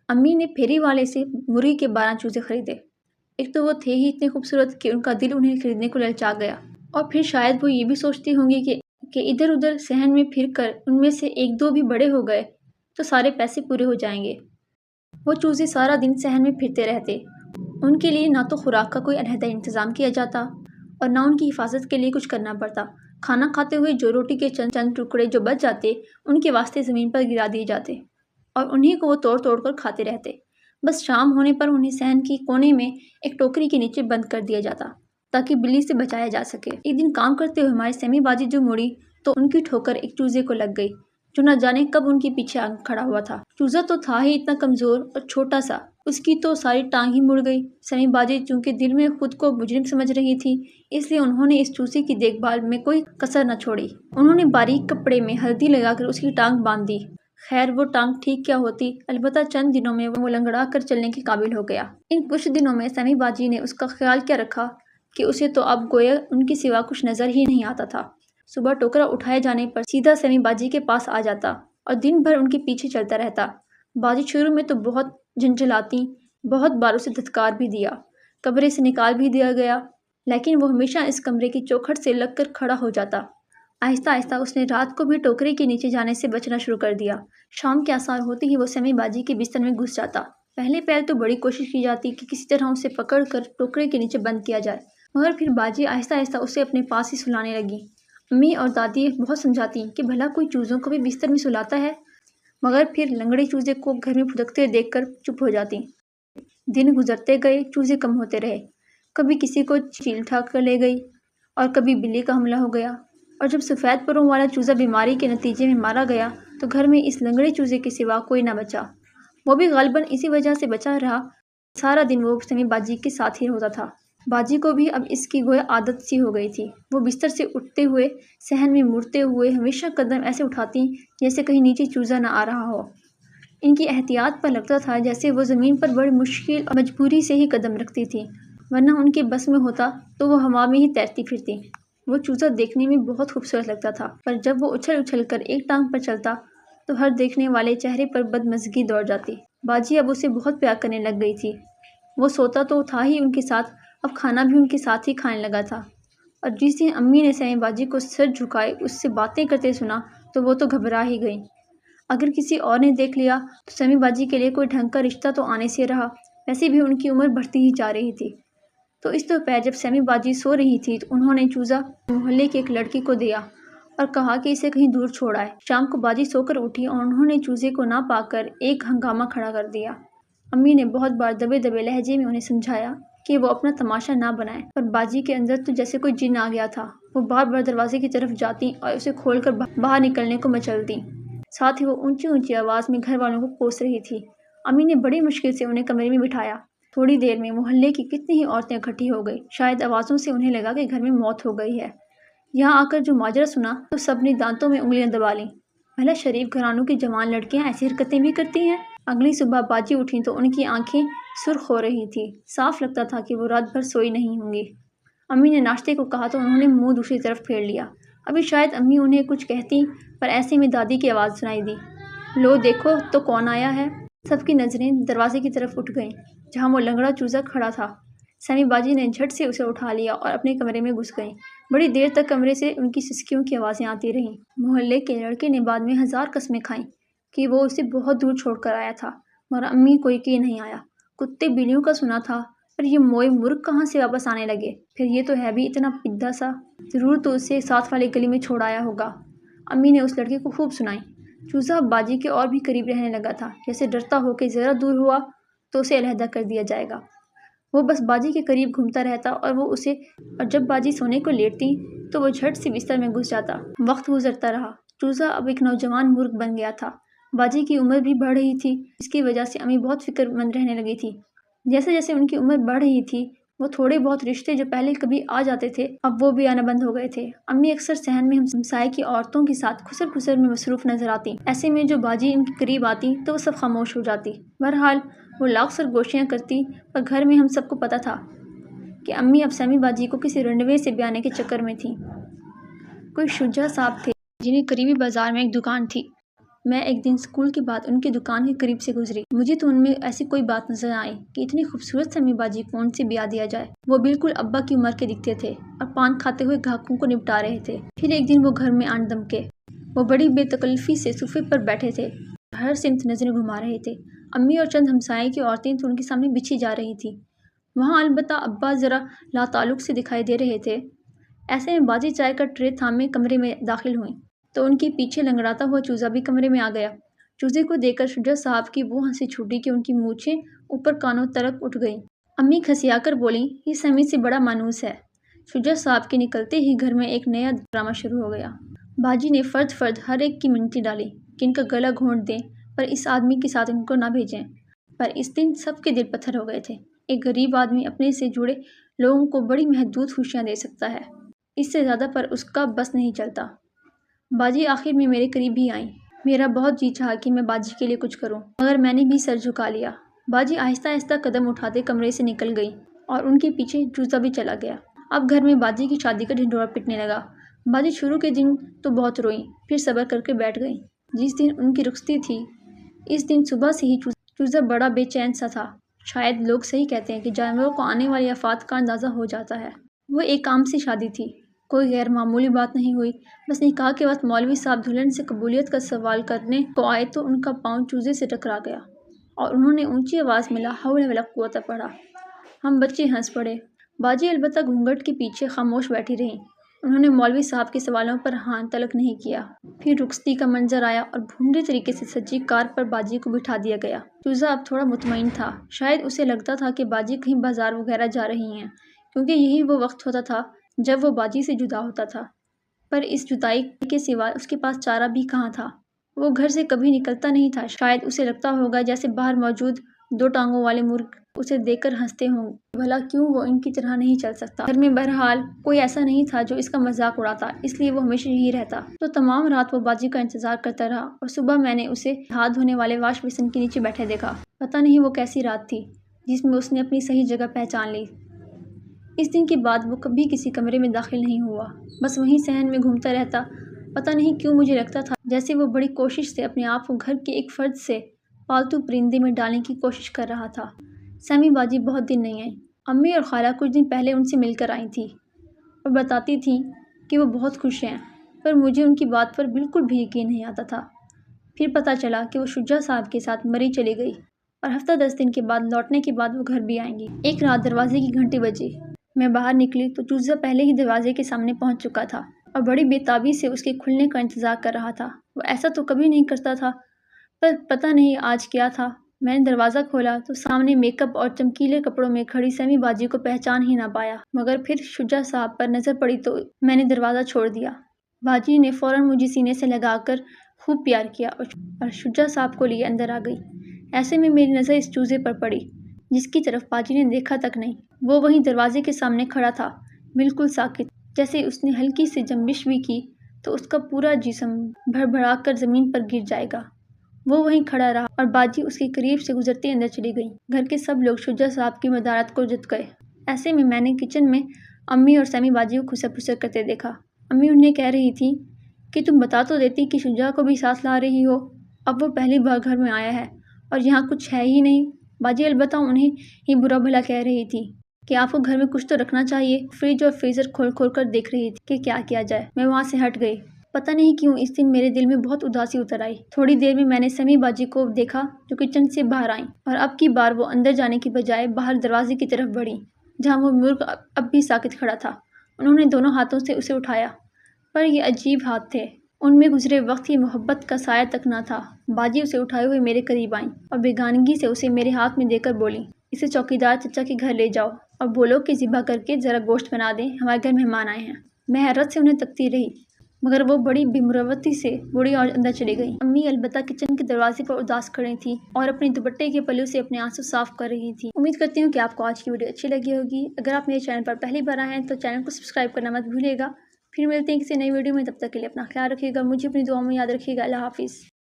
अम्मी ने फेरी वाले से मुर्गी के 12 चूजे खरीदे। एक तो वो थे ही इतने खूबसूरत कि उनका दिल उन्हें खरीदने को ललचा गया, और फिर शायद वो ये भी सोचती होंगी कि इधर उधर सहन में फिर कर उनमें से एक दो भी बड़े हो गए तो सारे पैसे पूरे हो जाएंगे। वो चूजे सारा दिन सहन में फिरते रहते। उनके लिए ना तो खुराक का कोई अलहदा इंतज़ाम किया जाता और ना उनकी हिफाजत के लिए कुछ करना पड़ता। खाना खाते हुए जो रोटी के चंद चंद टुकड़े जो बच जाते उनके वास्ते ज़मीन पर गिरा दिए जाते और उन्हीं को वो तोड़ तोड़ कर खाते रहते। बस शाम होने पर उन्हें सहन की कोने में एक टोकरी के नीचे बंद कर दिया जाता ताकि बिल्ली से बचाया जा सके। एक दिन काम करते हुए हमारी सेमी बाजी जो मुड़ी तो उनकी ठोकर एक चूजे को लग गई जो न जाने कब उनके पीछे आग खड़ा हुआ था। चूजा तो था ही इतना कमज़ोर और छोटा सा, उसकी तो सारी टांग ही मुड़ गई। सेमी बाजी चूंकि दिल में खुद को मुजरिम समझ रही थी, इसलिए उन्होंने इस चूजे की देखभाल में कोई कसर न छोड़ी। उन्होंने बारीक कपड़े में हल्दी लगाकर उसकी टांग बांध दी। खैर वो टांग ठीक क्या होती, अलबत्ता चंद दिनों में वो लंगड़ा कर चलने के काबिल हो गया। इन कुछ दिनों में सेमी बाजी ने उसका ख्याल क्या रखा कि उसे तो अब गोया उनके सिवा कुछ नजर ही नहीं आता था। सुबह टोकरा उठाए जाने पर सीधा सेमी बाजी के पास आ जाता और दिन भर उनके पीछे चलता रहता। बाजी शुरू में तो बहुत झंझलाती, बहुत बार उसे धत्कार भी दिया, कमरे से निकाल भी दिया गया, लेकिन वो हमेशा इस कमरे की चौखट से लगकर खड़ा हो जाता। आहिस्ता आहिस्ता उसने रात को भी टोकरे के नीचे जाने से बचना शुरू कर दिया। शाम के आसार होते ही वो सेमी बाजी के बिस्तर में घुस जाता। पहले तो बड़ी कोशिश की जाती कि किसी तरह उसे पकड़ कर टोकरे के नीचे बंद किया जाए, मगर फिर बाजी आहिस्ता आहिस्ता उसे अपने पास ही सुलाने लगी। अम्मी और दादी बहुत समझाती कि भला कोई चूज़ों को भी बिस्तर में सुलाता है, मगर फिर लंगड़े चूजे को घर में फुदकते देखकर चुप हो जाती। दिन गुजरते गए, चूजे कम होते रहे। कभी किसी को चील ठाक कर ले गई और कभी बिल्ली का हमला हो गया, और जब सफ़ेद परों वाला चूज़ा बीमारी के नतीजे में मारा गया तो घर में इस लंगड़े चूजे के सिवा कोई ना बचा। वो भी गालिबन इसी वजह से बचा रहा, सारा दिन वो सेमी बाजी के साथ ही होता था। बाजी को भी अब इसकी गोया आदत सी हो गई थी। वो बिस्तर से उठते हुए, सहन में मुड़ते हुए हमेशा कदम ऐसे उठाती जैसे कहीं नीचे चूजा न आ रहा हो। इनकी एहतियात पर लगता था जैसे वो ज़मीन पर बड़ी मुश्किल और मजबूरी से ही कदम रखती थी, वरना उनके बस में होता तो वो हवा में ही तैरती फिरती। वो चूजा देखने में बहुत खूबसूरत लगता था, पर जब वो उछल उछल कर एक टांग पर चलता तो हर देखने वाले चेहरे पर बदमज़गी दौड़ जाती। बाजी अब उसे बहुत प्यार करने लग गई थी। वो सोता तो था ही उनके साथ, अब खाना भी उनके साथ ही खाने लगा था। और जिस दिन अम्मी ने सेमी बाजी को सर झुकाए उससे बातें करते सुना तो वो तो घबरा ही गई। अगर किसी और ने देख लिया तो सेमी बाजी के लिए कोई ढंग का रिश्ता तो आने से रहा, वैसे भी उनकी उम्र बढ़ती ही जा रही थी। तो इस दोपहर जब सेमी बाजी सो रही थी तो उन्होंने चूजा मोहल्ले की एक लड़की को दिया और कहा कि इसे कहीं दूर छोड़ आए। शाम को बाजी सोकर उठी और उन्होंने चूजे को ना पाकर एक हंगामा खड़ा कर दिया। अम्मी ने बहुत बार दबे दबे लहजे में उन्हें समझाया कि वो अपना तमाशा ना बनाए, पर बाजी के अंदर तो जैसे कोई जिन आ गया था। वो बार बार दरवाजे की तरफ जाती और उसे खोलकर बाहर निकलने को मचलती। साथ ही वो ऊंची ऊंची आवाज़ में घर वालों को कोस रही थी। अम्मी ने बड़ी मुश्किल से उन्हें कमरे में बिठाया। थोड़ी देर में मोहल्ले की कितनी ही औरतें इकट्ठी हो गई। शायद आवाज़ों से उन्हें लगा कि घर में मौत हो गई है। यहाँ आकर जो माजरा सुना तो सबने दांतों में उंगलियां दबा लीं। भला शरीफ घरानों की जवान लड़कियां ऐसी हरकतें भी करती हैं? अगली सुबह बाजी उठी तो उनकी आंखें सुर्ख हो रही थी। साफ लगता था कि वो रात भर सोई नहीं होंगी। अम्मी ने नाश्ते को कहा तो उन्होंने मुंह दूसरी तरफ फेर लिया। अभी शायद अम्मी उन्हें कुछ कहती, पर ऐसे में दादी की आवाज़ सुनाई दी, लो देखो तो कौन आया है। सबकी नज़रें दरवाजे की तरफ उठ गईं, जहाँ वो लंगड़ा चूजा खड़ा था। सेमी बाजी ने झट से उसे उठा लिया और अपने कमरे में घुस गई। बड़ी देर तक कमरे से उनकी सिसकियों की आवाज़ें आती रहीं। मोहल्ले के लड़के ने बाद में 1000 कस्में खाईं कि वो उसे बहुत दूर छोड़कर आया था, मगर अम्मी कोई की नहीं आया। कुत्ते बिल्लियों का सुना था, पर ये मोए मुर्ग कहाँ से वापस आने लगे? फिर ये तो है भी इतना पिद्दा सा, ज़रूर तो उसे साथ वाली गली में छोड़ आया होगा। अम्मी ने उस लड़के को खूब सुनाई। चूजा बाजी के और भी करीब रहने लगा था, जैसे डरता हो कि ज़रा दूर हुआ तो उसे अलहदा कर दिया जाएगा। वो बस बाजी के करीब घूमता रहता और जब बाजी सोने को लेटती तो वो झट से बिस्तर में घुस जाता। वक्त गुजरता रहा। चूजा अब एक नौजवान मुर्ग बन गया था। बाजी की उम्र भी बढ़ रही थी, इसकी वजह से अम्मी बहुत फिक्रमंद रहने लगी थी। जैसे जैसे उनकी उम्र बढ़ रही थी, वो थोड़े बहुत रिश्ते जो पहले कभी आ जाते थे अब वो भी आना बंद हो गए थे। अम्मी अक्सर सहन में हमसाये की औरतों के साथ खुसर फुसर में मसरूफ़ नजर आती। ऐसे में जो बाजी इनके करीब आती तो वो सब खामोश हो जाती। बहरहाल वो लाख सरगोशियाँ करती, पर घर में हम सबको पता था कि अम्मी अब सेमी बाजी को किसी रंडवे से ब्याने के चक्कर में थी। कोई शुजा साहब थे जिन्हें करीबी बाजार में एक दुकान थी। میں ایک دن اسکول کے بعد ان کی دکان کے قریب سے گزری۔ مجھے تو ان میں ایسی کوئی بات نظر آئی کہ اتنی خوبصورت سمی باجی کو ان سے بیاہ دیا جائے۔ وہ بالکل ابا کی عمر کے دکھتے تھے اور پان کھاتے ہوئے گاہکوں کو نپٹا رہے تھے۔ پھر ایک دن وہ گھر میں آن دمکے۔ وہ بڑی بے تکلفی سے صوفے پر بیٹھے تھے اور ہر سمت نظریں گھما رہے تھے۔ امی اور چند ہمسائے کی عورتیں تو ان کے سامنے بچھی جا رہی تھیں۔ وہاں البتہ ابا ذرا لاتعلق سے دکھائی دے رہے تھے۔ ایسے میں باجی چائے کا ٹرے تھامے کمرے میں داخل ہوئیں تو ان کے پیچھے لنگڑاتا ہوا چوزا بھی کمرے میں آ گیا۔ چوزے کو دیکھ کر شجاع صاحب کی وہ ہنسی چھوٹی کہ ان کی مونچھیں اوپر کانوں تلک اٹھ گئیں۔ امی کھسیا کر بولیں، یہ سمی سے بڑا مانوس ہے۔ شجاع صاحب کے نکلتے ہی گھر میں ایک نیا ڈرامہ شروع ہو گیا۔ باجی نے فرد ہر ایک کی منتی ڈالی کہ ان کا گلا گھونٹ دیں پر اس آدمی کے ساتھ ان کو نہ بھیجیں۔ پر اس دن سب کے دل پتھر ہو گئے تھے۔ ایک غریب آدمی اپنے سے جڑے لوگوں کو بڑی محدود خوشیاں دے سکتا ہے، اس سے زیادہ پر اس کا بس نہیں چلتا۔ باجی آخر میں میرے قریب ہی آئیں۔ میرا بہت جی چاہا کہ میں باجی کے لیے کچھ کروں، مگر میں نے بھی سر جھکا لیا۔ باجی آہستہ آہستہ قدم اٹھاتے کمرے سے نکل گئی اور ان کے پیچھے چوزا بھی چلا گیا۔ اب گھر میں باجی کی شادی کا ڈھنڈورا پٹنے لگا۔ باجی شروع کے دن تو بہت روئیں، پھر صبر کر کے بیٹھ گئیں۔ جس دن ان کی رخصتی تھی، اس دن صبح سے ہی چوزا بڑا بے چین سا تھا۔ شاید لوگ صحیح کہتے ہیں کہ جانوروں کو آنے والی آفات کا اندازہ ہو جاتا ہے۔ وہ ایک عام سی شادی تھی، کوئی غیر معمولی بات نہیں ہوئی۔ بس نکاح کے وقت مولوی صاحب دلہن سے قبولیت کا سوال کرنے کو آئے تو ان کا پاؤں چوزے سے ٹکرا گیا اور انہوں نے اونچی آواز میں لا حول ولا قوت پڑھا۔ ہم بچے ہنس پڑے۔ باجی البتہ گھونگھٹ کے پیچھے خاموش بیٹھی رہیں۔ انہوں نے مولوی صاحب کے سوالوں پر ہاں تلک نہیں کیا۔ پھر رخصتی کا منظر آیا اور بھونڈے طریقے سے سجی کار پر باجی کو بٹھا دیا گیا۔ چوزا اب تھوڑا مطمئن تھا۔ شاید اسے لگتا تھا کہ باجی کہیں بازار وغیرہ جا رہی ہیں، کیونکہ یہی وہ وقت ہوتا تھا جب وہ باجی سے جدا ہوتا تھا۔ پر اس جدائی کے سوا اس کے پاس چارہ بھی کہاں تھا؟ وہ گھر سے کبھی نکلتا نہیں تھا۔ شاید اسے لگتا ہوگا جیسے باہر موجود دو ٹانگوں والے مرغ اسے دیکھ کر ہنستے ہوں گے، بھلا کیوں وہ ان کی طرح نہیں چل سکتا؟ گھر میں بہرحال کوئی ایسا نہیں تھا جو اس کا مذاق اڑاتا، اس لیے وہ ہمیشہ یہی رہتا۔ تو تمام رات وہ باجی کا انتظار کرتا رہا اور صبح میں نے اسے ہاتھ دھونے والے واش بیسن کے نیچے بیٹھے دیکھا۔ پتہ نہیں وہ کیسی رات تھی جس میں اس نے اپنی صحیح جگہ پہچان لی۔ اس دن کے بعد وہ کبھی کسی کمرے میں داخل نہیں ہوا، بس وہیں صحن میں گھومتا رہتا۔ پتہ نہیں کیوں مجھے لگتا تھا جیسے وہ بڑی کوشش سے اپنے آپ کو گھر کے ایک فرد سے پالتو پرندے میں ڈالنے کی کوشش کر رہا تھا۔ سمی باجی بہت دن نہیں آئیں۔ امی اور خالہ کچھ دن پہلے ان سے مل کر آئی تھیں اور بتاتی تھیں کہ وہ بہت خوش ہیں، پر مجھے ان کی بات پر بالکل بھی یقین نہیں آتا تھا۔ پھر پتہ چلا کہ وہ شجاع صاحب کے ساتھ مری چلی گئی اور ہفتہ 10 دن کے بعد لوٹنے کے بعد وہ گھر بھی آئیں گی۔ ایک رات دروازے کی گھنٹی بجی۔ میں باہر نکلی تو چوزا پہلے ہی دروازے کے سامنے پہنچ چکا تھا اور بڑی بے تابی سے اس کے کھلنے کا انتظار کر رہا تھا۔ وہ ایسا تو کبھی نہیں کرتا تھا، پر پتہ نہیں آج کیا تھا۔ میں نے دروازہ کھولا تو سامنے میک اپ اور چمکیلے کپڑوں میں کھڑی سمی باجی کو پہچان ہی نہ پایا، مگر پھر شجاع صاحب پر نظر پڑی تو میں نے دروازہ چھوڑ دیا۔ باجی نے فوراً مجھے سینے سے لگا کر خوب پیار کیا اور شجاع صاحب کو لیے اندر آ گئی۔ ایسے میں میری نظر اس چوزے پر پڑی جس کی طرف باجی نے دیکھا تک نہیں۔ وہ وہیں دروازے کے سامنے کھڑا تھا، بالکل ساکت، جیسے اس نے ہلکی سی جنبش بھی کی تو اس کا پورا جسم بھڑبڑا کر زمین پر گر جائے گا۔ وہ وہیں کھڑا رہا اور باجی اس کے قریب سے گزرتے اندر چلی گئی۔ گھر کے سب لوگ شجاع صاحب کی مدارت کو جت گئے۔ ایسے میں نے کچن میں امی اور سمی باجی کو خسر پھسر کرتے دیکھا۔ امی انہیں کہہ رہی تھی کہ تم بتا تو دیتی کہ شجاع کو بھی ساتھ لا رہی ہو، اب وہ پہلی بار گھر میں آیا ہے اور یہاں کچھ ہے ہی نہیں۔ باجی البتہ انہیں ہی برا بھلا کہہ رہی تھی کہ آپ کو گھر میں کچھ تو رکھنا چاہیے۔ فریج اور فریزر کھول کھول کر دیکھ رہی تھی کہ کیا کیا جائے۔ میں وہاں سے ہٹ گئی۔ پتہ نہیں کیوں اس دن میرے دل میں بہت اداسی اتر آئی۔ تھوڑی دیر میں نے سمی باجی کو دیکھا جو کچن سے باہر آئیں اور اب کی بار وہ اندر جانے کی بجائے باہر دروازے کی طرف بڑھیں جہاں وہ مرغ اب بھی ساکت کھڑا تھا۔ انہوں نے دونوں ہاتھوں سے اسے اٹھایا، پر یہ عجیب ہاتھ تھے، ان میں گزرے وقت کی محبت کا سایہ تک نہ تھا۔ باجی اسے اٹھائے ہوئے میرے قریب آئیں اور بیگانگی سے اسے میرے ہاتھ میں دے کر بولیں، اسے چوکیدار چچا کے گھر لے جاؤ اور بولو کہ ذبح کر کے ذرا گوشت بنا دیں، ہمارے گھر مہمان آئے ہیں۔ میں حیرت سے انہیں تکتی رہی، مگر وہ بڑی بے مروتی سے بوڑھی اور اندر چلی گئی۔ امی البتہ کچن کے دروازے پر اداس کھڑی تھیں اور اپنے دوپٹے کے پلو سے اپنے آنسو صاف کر رہی تھیں۔ امید کرتی ہوں کہ آپ کو آج کی ویڈیو اچھی لگی ہوگی۔ اگر آپ میرے چینل پر پہلی بار آئے ہیں تو چینل کو سبسکرائب کرنا مت بھولیے گا۔ پھر ملتے ہیں کسی نئی ویڈیو میں، تب تک کے لیے اپنا خیال رکھیے گا، مجھے اپنی دعاؤں میں یاد رکھیے گا۔ اللہ حافظ۔